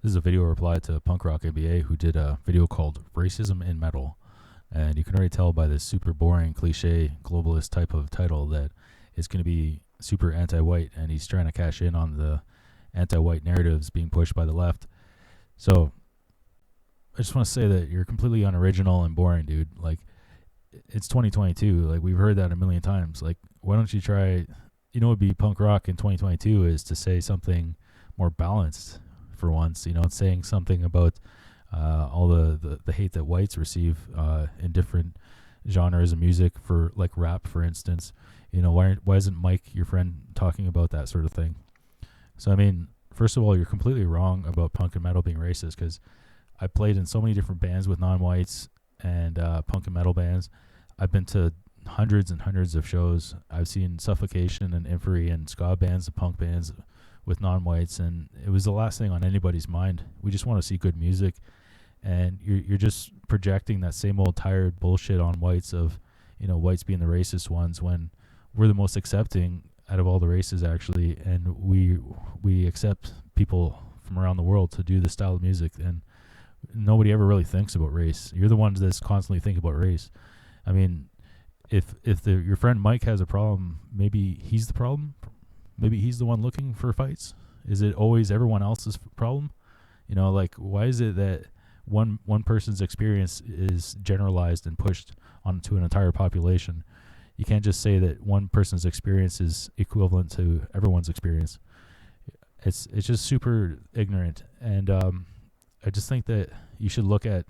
This is a video reply to Punk Rock ABA, who did a video called Racism in Metal. And you can already tell by this super boring, cliche, globalist type of title that it's going to be super anti-white, and he's trying to cash in on the anti-white narratives being pushed by the left. So I just want to say that you're completely unoriginal and boring, dude. Like, it's 2022. Like, we've heard that a million times. Like, why don't you try, what would be punk rock in 2022 is to say something more balanced for once, saying something about all the hate that whites receive in different genres of music, for like rap, for instance. Why isn't Mike, your friend, talking about that sort of thing? So, I mean, first of all, you're completely wrong about punk and metal being racist, because I played in so many different bands with non-whites and punk and metal bands. I've been to hundreds and hundreds of shows. I've seen Suffocation and Inferi and ska bands and punk bands with non-whites, and it was the last thing on anybody's mind. We just want to see good music, and you're just projecting that same old tired bullshit on whites of, whites being the racist ones, when we're the most accepting out of all the races, actually, and we accept people from around the world to do this style of music, and nobody ever really thinks about race. You're the ones that's constantly thinking about race. I mean, if your friend Mike has a problem, maybe he's the problem. Maybe he's the one looking for fights. Is it always everyone else's problem? Like, why is it that one person's experience is generalized and pushed onto an entire population? You can't just say that one person's experience is equivalent to everyone's experience. It's just super ignorant, and I just think that you should look at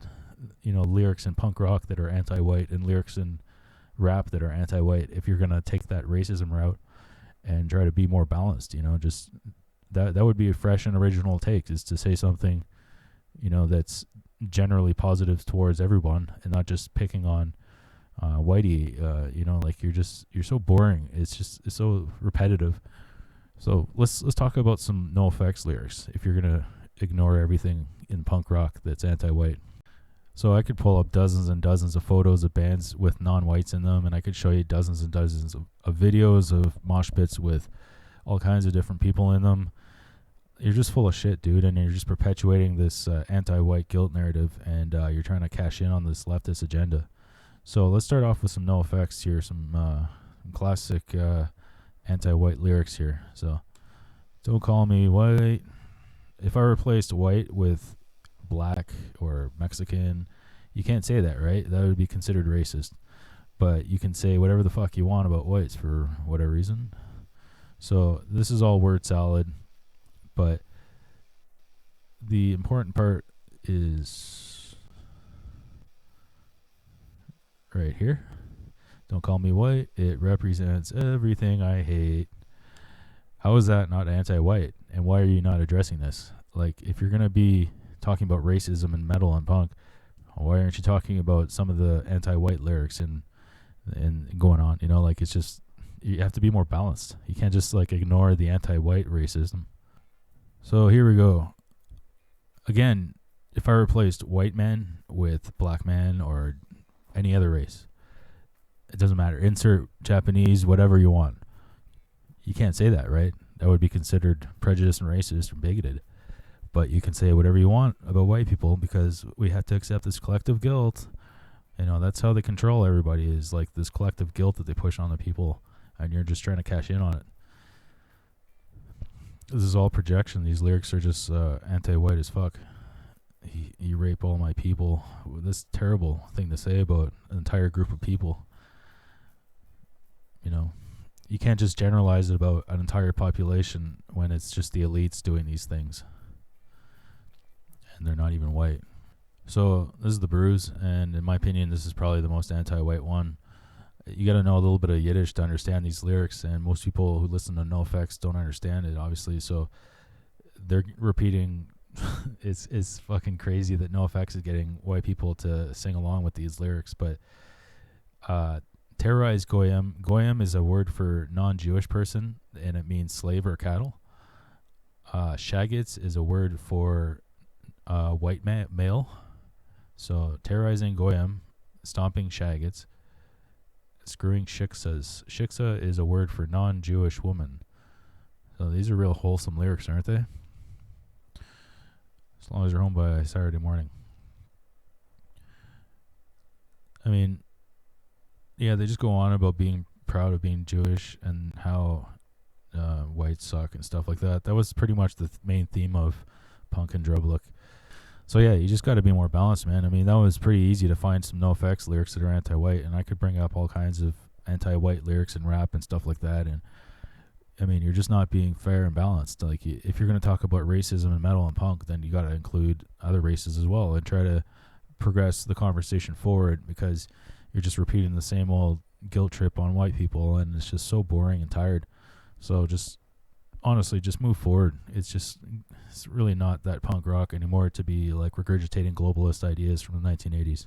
lyrics in punk rock that are anti-white and lyrics in rap that are anti-white if you're gonna take that racism route, and try to be more balanced. Just that would be a fresh and original take, is to say something that's generally positive towards everyone, and not just picking on whitey. Like, you're so boring. It's so repetitive. So let's talk about some NoFX lyrics if you're gonna ignore everything in punk rock that's anti-white. So I could pull up dozens and dozens of photos of bands with non-whites in them, and I could show you dozens and dozens of videos of mosh pits with all kinds of different people in them. You're just full of shit, dude, and you're just perpetuating this anti-white guilt narrative, and you're trying to cash in on this leftist agenda. So let's start off with some NoFX here, some classic anti-white lyrics here. So, don't call me white. If I replaced white with black or Mexican, you can't say that, right? That would be considered racist. But you can say whatever the fuck you want about whites for whatever reason. So this is all word salad, but the important part is right here. Don't call me white. It represents everything I hate. How is that not anti-white? And why are you not addressing this? Like, if you're going to be talking about racism and metal and punk, why aren't you talking about some of the anti-white lyrics and going on? Like, it's just, you have to be more balanced. You can't just like ignore the anti-white racism. So here we go. Again, if I replaced white man with black man or any other race, it doesn't matter. Insert Japanese, whatever you want. You can't say that, right? That would be considered prejudiced and racist or bigoted. But you can say whatever you want about white people, because we have to accept this collective guilt. That's how they control everybody, is like this collective guilt that they push on the people, and you're just trying to cash in on it. This is all projection. These lyrics are just anti-white as fuck. You rape all my people. This is a terrible thing to say about an entire group of people. You can't just generalize it about an entire population when it's just the elites doing these things. And they're not even white. So this is The Bruise, and in my opinion, this is probably the most anti-white one. You got to know a little bit of Yiddish to understand these lyrics, and most people who listen to NoFX don't understand it, obviously. So they're repeating. It's fucking crazy that NoFX is getting white people to sing along with these lyrics. But terrorize goyim. Goyim is a word for non-Jewish person, and it means slave or cattle. Shaggots is a word for white male. So terrorizing goyim, stomping shaggots, screwing shiksas. Shiksa is a word for non-Jewish woman. So these are real wholesome lyrics, aren't they? as long as you're home by Saturday morning. I mean, yeah, they just go on about being proud of being Jewish and how whites suck and stuff like that. That was pretty much the main theme of Punk and Drublic. So yeah, you just got to be more balanced, man. I mean, that was pretty easy to find some NoFX lyrics that are anti-white, and I could bring up all kinds of anti-white lyrics and rap and stuff like that. And I mean, you're just not being fair and balanced. Like, if you're going to talk about racism and metal and punk, then you got to include other races as well and try to progress the conversation forward, because you're just repeating the same old guilt trip on white people, and it's just so boring and tired. So just honestly, just move forward. It's really not that punk rock anymore to be like regurgitating globalist ideas from the 1980s.